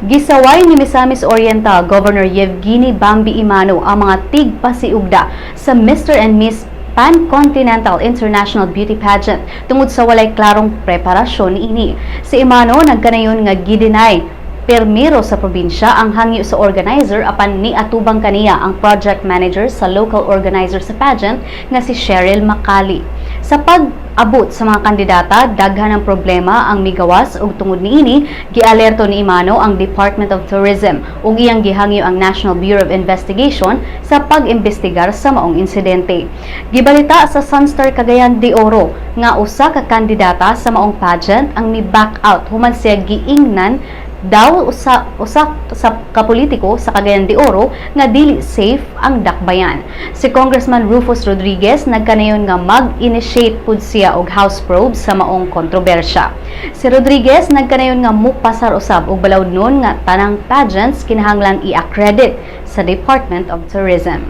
Gisaway ni Misamis Oriental Governor Yevgeny Bambi Imano ang mga tigpasiugda sa Mr. and Miss Pan-Continental International Beauty Pageant tungod sa walay klarong preparasyon niini. Si Imano nagkanayon nga gidinay permiro sa probinsya ang hangyo sa organizer apan ni atubang kaniya ang project manager sa local organizer sa pageant nga si Cheryl Macali. Sa pag-abot sa mga kandidata, daghan ang problema ang migawas ug tungod niini gialerto ni Imano ang Department of Tourism ug iyang gihangyo ang National Bureau of Investigation sa pag-imbestigar sa maong insidente. Gibalita sa Sun.Star Cagayan de Oro nga usa ka kandidata sa maong pageant ang ni-back out human siya giingnan daw usa sa kapolitiko sa Cagayan de Oro nga dili safe ang dakbayan. Si Congressman Rufus Rodriguez nagkanayon nga mag-initiate pud siya og house probe sa maong kontrobersya. Si Rodriguez nagkanayon nga mupasar usab og balawd nun nga tanang pageants kinahanglang i-accredit sa Department of Tourism.